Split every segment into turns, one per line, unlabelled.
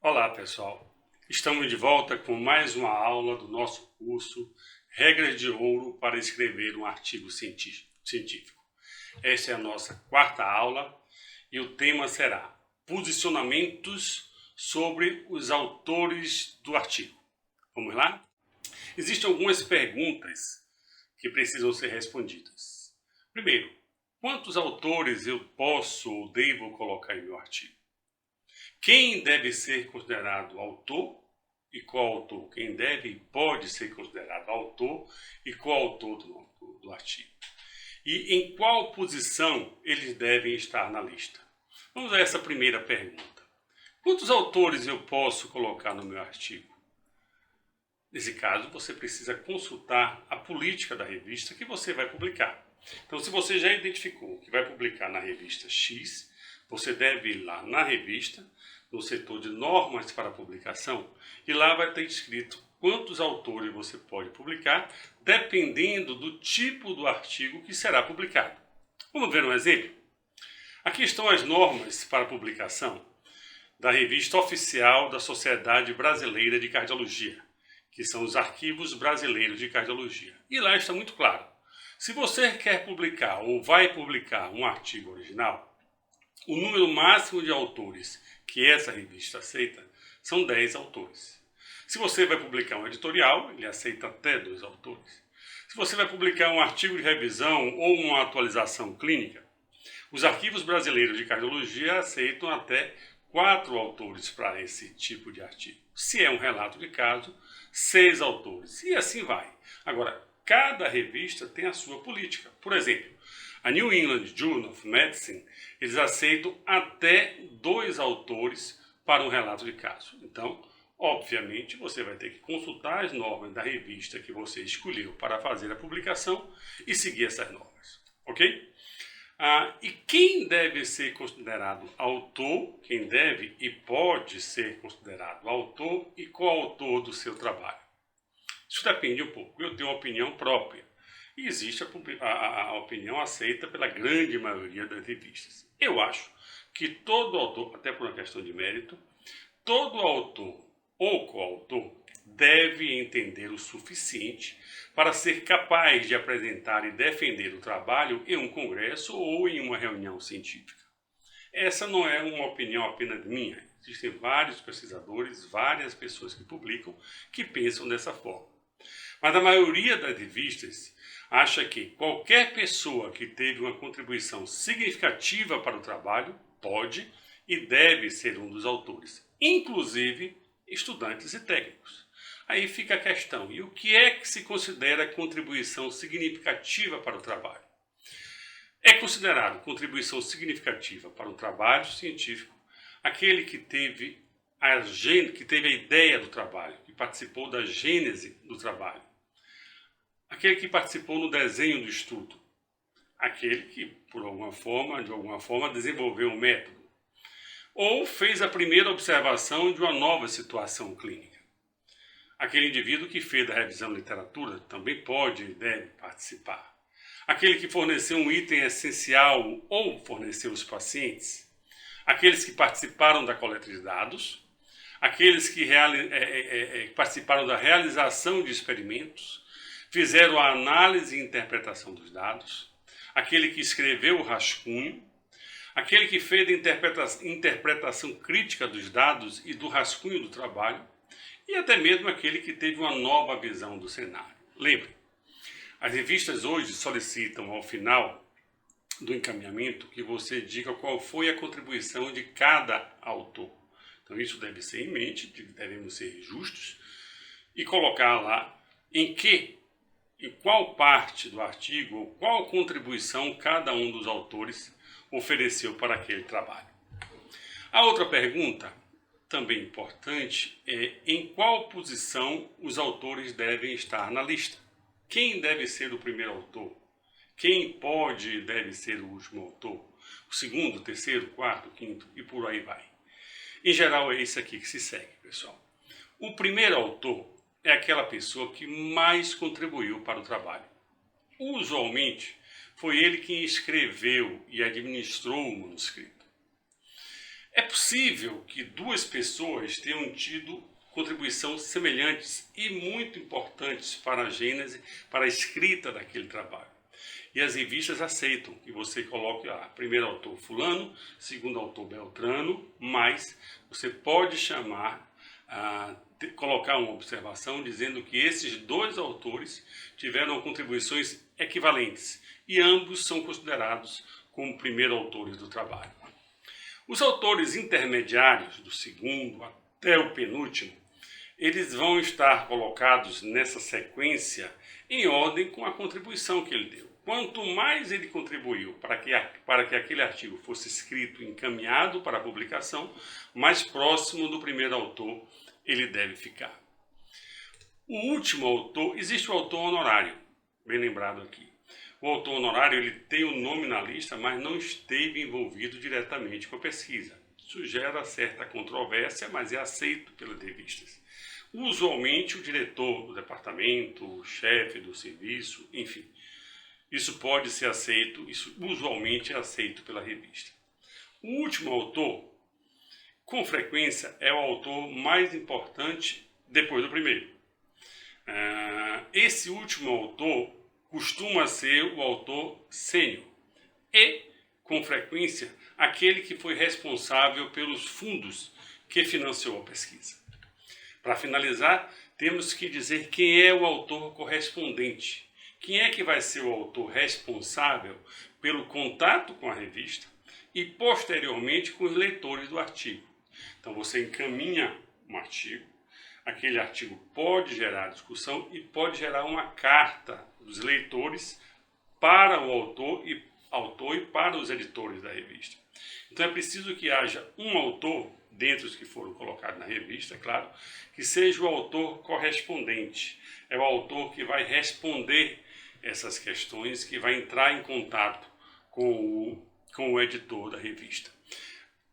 Olá pessoal, estamos de volta com mais uma aula do nosso curso Regras de Ouro para escrever um artigo científico. Esta é a nossa quarta aula e o tema será posicionamentos sobre os autores do artigo. Vamos lá? Existem algumas perguntas que precisam ser respondidas. Primeiro, quantos autores eu posso ou devo colocar em meu artigo? Quem deve ser considerado autor e coautor? Quem deve e pode ser considerado autor e coautor do artigo? E em qual posição eles devem estar na lista? Vamos a essa primeira pergunta. Quantos autores eu posso colocar no meu artigo? Nesse caso, você precisa consultar a política da revista que você vai publicar. Então, se você já identificou que vai publicar na revista X, você deve ir lá na revista, no setor de normas para publicação, e lá vai ter escrito quantos autores você pode publicar, dependendo do tipo do artigo que será publicado. Vamos ver um exemplo? Aqui estão as normas para publicação da revista oficial da Sociedade Brasileira de Cardiologia, que são os arquivos brasileiros de cardiologia. E lá está muito claro. Se você quer publicar ou vai publicar um artigo original, o número máximo de autores que essa revista aceita são 10 autores. Se você vai publicar um editorial, ele aceita até 2 autores. Se você vai publicar um artigo de revisão ou uma atualização clínica, os arquivos brasileiros de cardiologia aceitam até 4 autores para esse tipo de artigo. Se é um relato de caso, 6 autores. E assim vai. Agora, cada revista tem a sua política. Por exemplo, a New England Journal of Medicine, eles aceitam até 2 autores para um relato de caso. Então, obviamente, você vai ter que consultar as normas da revista que você escolheu para fazer a publicação e seguir essas normas. Ok? E quem deve ser considerado autor, quem deve e pode ser considerado autor e coautor do seu trabalho? Isso depende um pouco. Eu tenho uma opinião própria. E existe a opinião aceita pela grande maioria das revistas. Eu acho que todo autor, até por uma questão de mérito, todo autor ou coautor deve entender o suficiente para ser capaz de apresentar e defender o trabalho em um congresso ou em uma reunião científica. Essa não é uma opinião apenas minha. Existem vários pesquisadores, várias pessoas que publicam, que pensam dessa forma. Mas a maioria das revistas acha que qualquer pessoa que teve uma contribuição significativa para o trabalho pode e deve ser um dos autores, inclusive estudantes e técnicos. Aí fica a questão, e o que é que se considera contribuição significativa para o trabalho? É considerado contribuição significativa para o trabalho científico aquele que teve a ideia do trabalho, que participou da gênese do trabalho. Aquele que participou no desenho do estudo. Aquele que, de alguma forma, desenvolveu um método. Ou fez a primeira observação de uma nova situação clínica. Aquele indivíduo que fez a revisão de literatura também pode e deve participar. Aquele que forneceu um item essencial ou forneceu os pacientes. Aqueles que participaram da coleta de dados. Aqueles que participaram da realização de experimentos. Fizeram a análise e interpretação dos dados, aquele que escreveu o rascunho, aquele que fez a interpretação crítica dos dados e do rascunho do trabalho, e até mesmo aquele que teve uma nova visão do cenário. Lembre, as revistas hoje solicitam ao final do encaminhamento que você diga qual foi a contribuição de cada autor. Então isso deve ser em mente, devemos ser justos, e colocar lá em qual parte do artigo ou qual contribuição cada um dos autores ofereceu para aquele trabalho. A outra pergunta, também importante, é em qual posição os autores devem estar na lista. Quem deve ser o primeiro autor? Quem pode e deve ser o último autor? O segundo, terceiro, quarto, quinto e por aí vai. Em geral é isso aqui que se segue, pessoal. O primeiro autor é aquela pessoa que mais contribuiu para o trabalho. Usualmente, foi ele quem escreveu e administrou o manuscrito. É possível que duas pessoas tenham tido contribuições semelhantes e muito importantes para a gênese, para a escrita daquele trabalho. E as revistas aceitam que você coloque lá, primeiro autor fulano, segundo autor Beltrano, mas você pode chamar, colocar uma observação dizendo que esses dois autores tiveram contribuições equivalentes e ambos são considerados como primeiros autores do trabalho. Os autores intermediários, do segundo até o penúltimo, eles vão estar colocados nessa sequência em ordem com a contribuição que ele deu. Quanto mais ele contribuiu para que aquele artigo fosse escrito e encaminhado para a publicação, mais próximo do primeiro autor ele deve ficar. O último autor, existe o autor honorário, bem lembrado aqui. O autor honorário ele tem o nome na lista, mas não esteve envolvido diretamente com a pesquisa. Isso gera certa controvérsia, mas é aceito pelas revistas. Usualmente o diretor do departamento, o chefe do serviço, enfim. Isso pode ser aceito, isso usualmente é aceito pela revista. O último autor, com frequência, é o autor mais importante depois do primeiro. Esse último autor costuma ser o autor sênior e, com frequência, aquele que foi responsável pelos fundos que financiou a pesquisa. Para finalizar, temos que dizer quem é o autor correspondente. Quem é que vai ser o autor responsável pelo contato com a revista e, posteriormente, com os leitores do artigo. Então, você encaminha um artigo, aquele artigo pode gerar discussão e pode gerar uma carta dos leitores para o autor e para os editores da revista. Então, é preciso que haja um autor, dentre os que foram colocados na revista, é claro, que seja o autor correspondente. É o autor que vai responder essas questões, que vai entrar em contato com o editor da revista.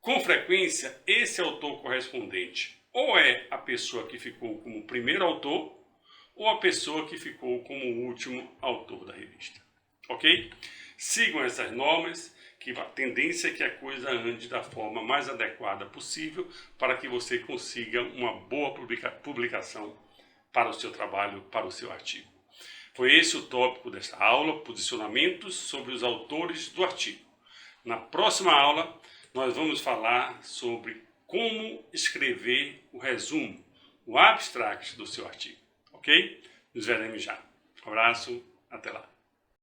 Com frequência, esse autor correspondente ou é a pessoa que ficou como primeiro autor ou a pessoa que ficou como o último autor da revista. Ok? Sigam essas normas, que a tendência é que a coisa ande da forma mais adequada possível para que você consiga uma boa publicação para o seu trabalho, para o seu artigo. Foi esse o tópico desta aula, posicionamentos sobre os autores do artigo. Na próxima aula, nós vamos falar sobre como escrever o resumo, o abstract do seu artigo. Ok? Nos veremos já. Um abraço, até lá.